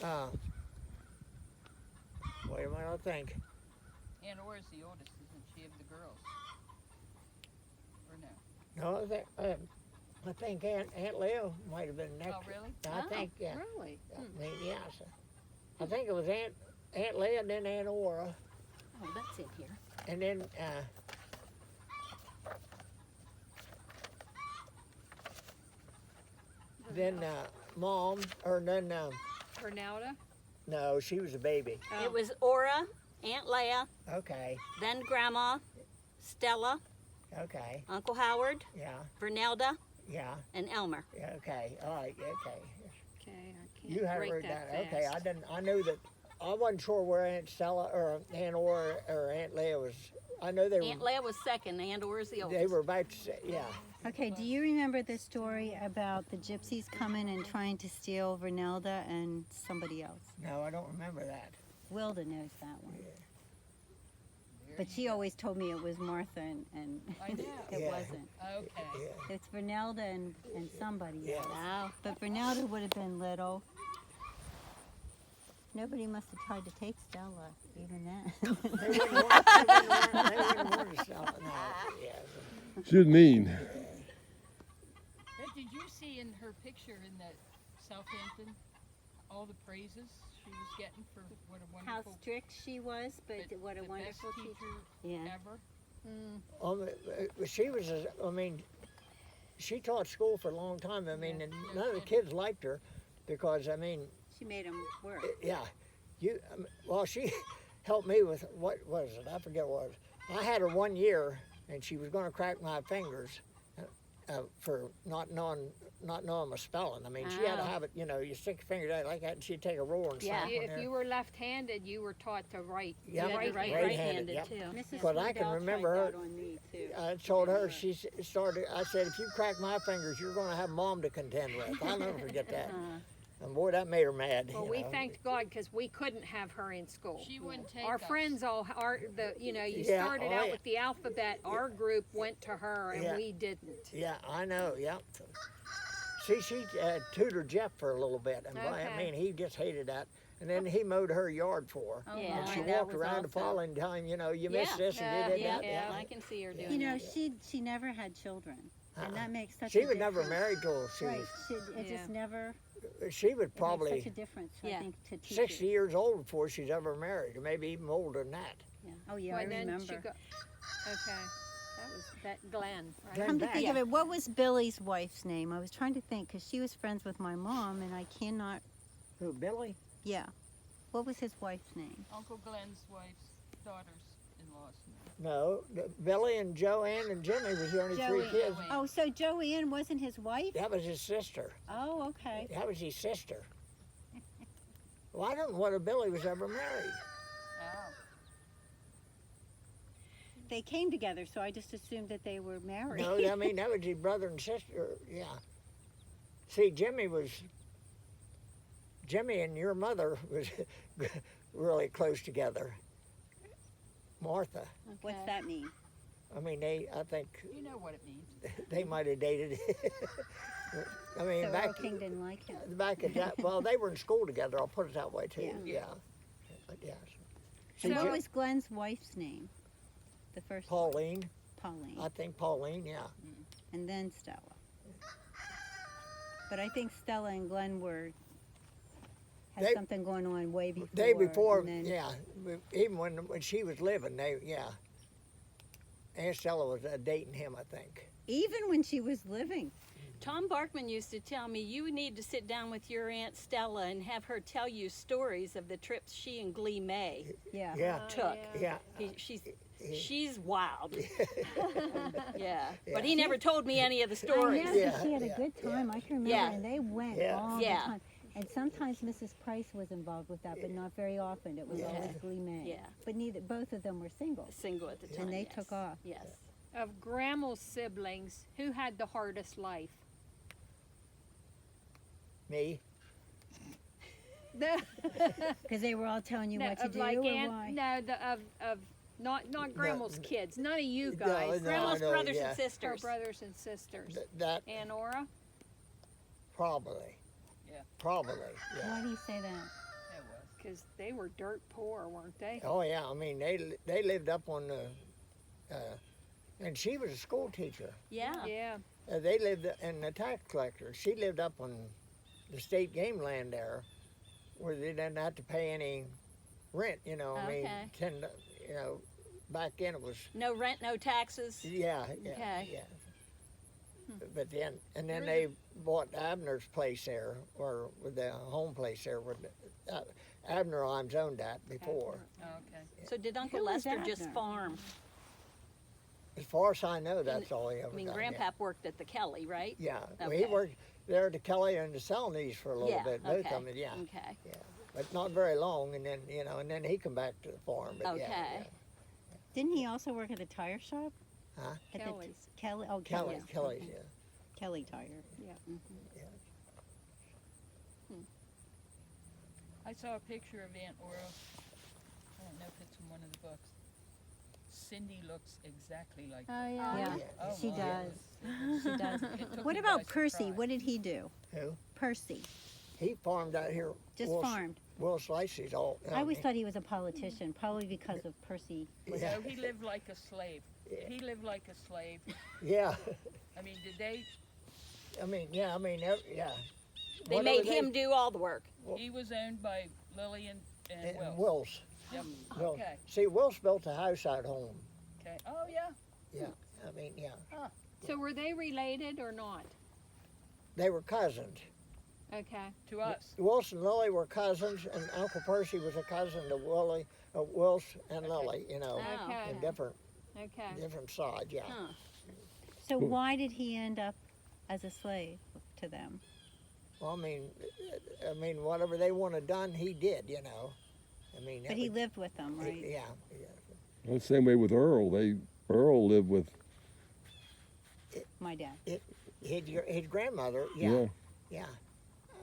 Wait a minute, I think. Aunt Ora's the oldest, isn't she, of the girls? Or no? No, I think Aunt Leo might have been next. Oh, really? I think, yeah. Really? I mean, yeah. So I think it was Aunt Leah and then Aunt Ora, Oh, that's in here. and then Mom, or then Bernalda? no, she was a baby. Oh. It was Ora, Aunt Leah, Okay, then Grandma, Stella, okay, Uncle Howard, yeah, Vernelda, yeah, and Elmer. yeah, okay, all right, okay. Okay, I can't You had break heard that that. Okay, I fast. didn't. I knew that. I wasn't sure where Aunt Stella or Aunt Ora or Aunt Leah was. I know they Aunt Leah was second, Aunt Ora's the were. oldest. They were about to say, yeah. Okay, do you remember the story about the gypsies coming and trying to steal Vernelda and somebody else? No, I don't remember that. Wilda knows that one. There But you she go. always told me it was Martha and I know. it Yeah. wasn't. Okay. Yeah. It's Vernelda and somebody Yeah. else. Wow. But Vernelda would have been little. Nobody must have tried to take Stella, even then. They wouldn't want to stop it. No, yeah. She's mean. But did you see in her picture in that Southampton all the praises she was getting for what a How wonderful, strict she was, but what a the wonderful best teacher. teacher Yeah. ever? She was. I mean, she taught school for a long time. I mean, and none of the kids liked her because I mean, She made them work. yeah, well, she helped me with what was it? I forget what it was. I had her 1 year, and she was going to crack my fingers for not knowing my spelling. I mean, she had to Oh. have it. You know, you stick your fingers out like that, and she'd take a roll and Yeah. slap on If there. you were left-handed, you were taught to write. Yep, Yeah, right, right-handed, right-handed yep. too. Mrs. But I can Liddell remember tried her- that on me too. I told her, she started, I said, if you crack my fingers, you're going to have Mom to contend with. I'll never forget that. And boy, that made her mad. Well, you we know. thanked God because we couldn't have her in school. She wouldn't take Our us. friends all are you Yeah, started oh, out yeah. with the alphabet. Our group went to her and Yeah. we didn't. Yeah, I know, yeah. See, she tutored Jeff for a little bit, and boy, I Okay. mean, he just hated that. And then he mowed her yard for her. Oh, Yeah. And she that walked was around the awesome. following time, you know, you missed Yeah. this and you did Yeah, that. yeah, Yeah. I can see her doing You know, that. she never had children, and that makes such She a was never difference. married till she Right, it Yeah. just never. was, she was It makes probably such a difference, I Yeah. think, to teachers. 60 years old before she's ever married, or maybe even older than that. Oh yeah, Well, I then remember. she go, okay, that was Glenn. Right? Glenn Come to back. think of it, what was Billy's wife's name? I was trying to think because she was friends with my mom, and I cannot. Who, Billy? Yeah, what was his wife's name? Uncle Glenn's wife's daughters-in-law's name. No, Billy and Joanne and Jimmy was the only three Joey. kids. Joanne. Oh, so Joanne wasn't his wife? That was his sister. Oh, okay. That was his sister. Well, I don't know whether Billy was ever married. Oh. They came together, so I just assumed that they were married. No, I mean, that was his brother and sister, yeah. See, Jimmy and your mother was really close together. Martha. What's that mean? I mean, I think You know what it means. they might have dated. I mean, So back Earl King didn't like him. at that, well, they were in school together, I'll put it that way, too, Yeah. yeah. But, yeah. So See, what Jim- was Glenn's wife's name? The first Pauline, Pauline, I think Pauline, yeah. and then Stella. But I think Stella and Glenn had They- something going on way before. Day before, and then, yeah, even when she was living, yeah. Aunt Stella was dating him, I think. Even when she was living. Tom Barkman used to tell me you need to sit down with your Aunt Stella and have her tell you stories of the trips she and Glee May Yeah. Yeah, took. yeah. She's wild. Yeah. Yeah. But he never told me any of the I stories. know, Yeah, but she had yeah, a good time. I can remember, Yeah. and they went Yeah. all Yeah. the time. And sometimes Mrs. Price was involved with that, but not very often. It was Yeah. always Glee May. Yeah. But both of them were single. Single at the time. And they yes. took off. Yes. Of Gramel's siblings, who had the hardest life? Me. Because they were all telling you what to do or why. Of not Gramel's kids, none of you No, guys. no, Grandma's I know, brothers yeah. and Her sisters. brothers and sisters. That And Ora? probably. Yeah. Probably, Why yeah. do you say that? Because they were dirt poor, weren't they? Oh yeah, I mean they lived up on the, and she was a school teacher. Yeah. Yeah. They lived in the tax collector. She lived up on the state game land there, where they didn't have to pay any rent. You know, I mean, Okay. you know, back then it was. No rent, no taxes. Yeah, yeah, Okay. yeah. But then, and then they bought Abner's place there, or with the home place there. With Abner Imes owned that before. Oh, okay. So did Uncle Who was Lester just Abner? farm? As far as I know, that's all he ever I mean, done. Grandpap worked at the Kelly, right? Yeah, well, he Okay. worked there at the Kelly and the Celanese for a little Yeah, bit. Both okay. of them, yeah, Okay. yeah, but not very long. And then and then he come back to the farm. But yeah, Okay. Didn't he also work at a tire shop? Huh? At the Kelly's. Kelly. Oh, Kelly, Kelly's. Kelly's, yeah. Kelly Tire. I saw a picture of Aunt Aura. I don't know if it's in one of the books. Cindy looks exactly like Oh, her. yeah. Yeah, Oh, she my does. She does. It took What me about by Percy? surprise. What did he do? Who? Percy. He farmed out here. Just Will, farmed. Will Slicey's all. I always thought he was a politician, probably because of Percy. Yeah, No, he lived like a slave. Yeah. He lived like a slave. yeah. I mean, did they? I mean, yeah. I mean, yeah. They Whatever made him do all the work. He was owned by Lily and And Will. Will's. Yep. Will. Okay. See, Will's built a house out home. Okay. Oh yeah. Yeah. I mean, yeah. So were they related or not? They were cousins. Okay. To us. Wilson and Lily were cousins, and Uncle Percy was a cousin to Wills and Lily. You know, Oh, Okay. in different Okay. sides. Yeah. Huh. So why did he end up as a slave to them? Well, I mean, whatever they wanted done, he did. You know. I mean. But he lived with them, right? Yeah. Well, the same way with Earl. Earl lived with. My dad. His grandmother. Yeah. Yeah.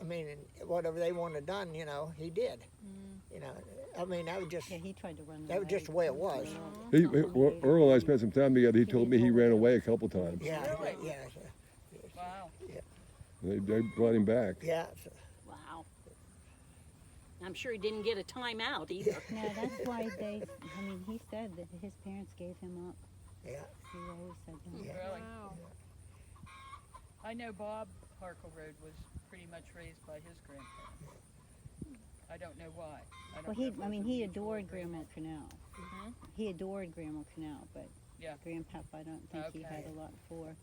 I mean, and whatever they wanted done, you know, he did. You know, I mean, that was just Yeah, he tried to run away. that was just the way it was. Earl and I spent some time together. He told me he ran away a couple times. Yeah. Really? Yeah. Wow. They brought him back. Yeah. Wow. I'm sure he didn't get a timeout either. No, that's why he said that his parents gave him up. Yeah. He always said that. Yeah. Really. Wow. I know Bob Harkle Road was pretty much raised by his grandparents. I don't know why. I don't Well, know if it was he a adored mutual Grandma agreement. Canal. Mhm. He adored Grandma Canal, but Yeah. Grandpap, I don't think he had Okay. a lot for.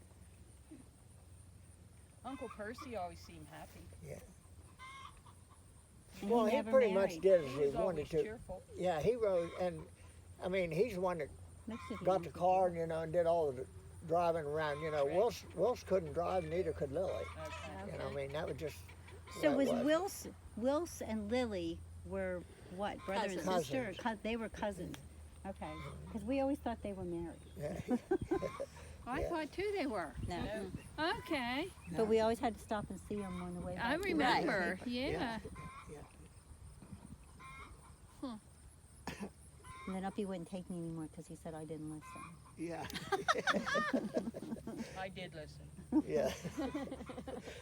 Uncle Percy always seemed happy. And Well, he never pretty married. much did as He he was wanted always to. cheerful. Yeah, he rode, and I mean, he's the one that Most of got you the uncles car, did. you know, and did all of the driving around. You know, Right. Wills couldn't drive, neither could Lily. Okay. You know, I mean, that was just. So the way it was Wills and Lily were what, brother and Cousins. sister? They were cousins. Okay, because we always thought they were married. Yeah. I Yeah. thought too they were. No. No. Okay. But we always had to stop and see them on the way back. I to the remember. paper. Yeah. And then Uppie wouldn't take me anymore because he said I didn't listen. Yeah. I did listen. Yeah.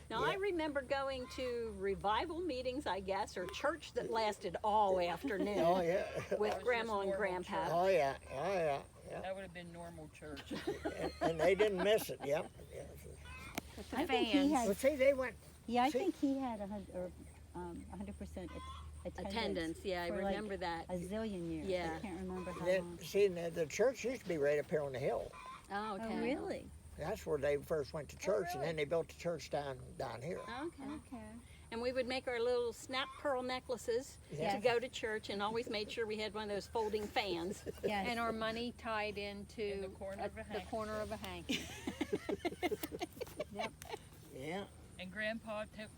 Now, I remember going to revival meetings, I guess, or church that lasted all afternoon Oh yeah. with That was Grandma just and normal Grandpa. church. Oh yeah. Oh yeah. Yeah. That would have been normal church. And they didn't miss it. Yep. Yeah. With the I think he fans. had. But see, they went. Yeah, I See- think he had 100% Attendance, yeah, I for like remember that. a zillion years. Yeah. I can't remember how That, long. see, the church used to be right up here on the hill. Oh, okay. Oh, really? That's where they first went to church, and really? then they built the church down here. Okay. Okay. And we would make our little snap pearl necklaces Yeah. to go to church, and always made sure we had one of those folding fans. Yes. And our money tied into In the corner of a the hanky. corner of a hanky. Yeah. And Grandpa took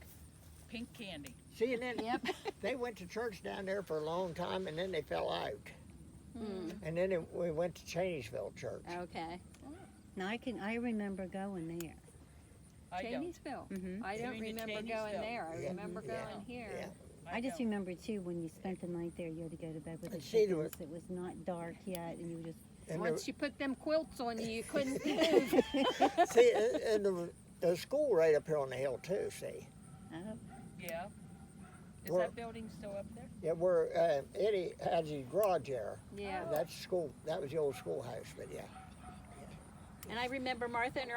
pink candy. See, and then Yep. they went to church down there for a long time, and then they fell out. Mm. And then we went to Cheneysville Church. Okay. Now I remember going there. I don't. Cheneysville. Mhm. I don't You mean to remember going Cheneysville? there. I Yeah. remember Yeah. going here. Yeah. I just don't. remember too when you spent the night there, you had to go to bed with the And see, there chickens. It was not dark yet, and you just And Once you put them quilts on you, you couldn't move. see, and the school right up here on the hill too. See, oh, Yeah. Is We're- that building still up there? Yeah, where Eddie has his garage there. Yeah. That's school. That was the old schoolhouse, but yeah. And I remember Martha and her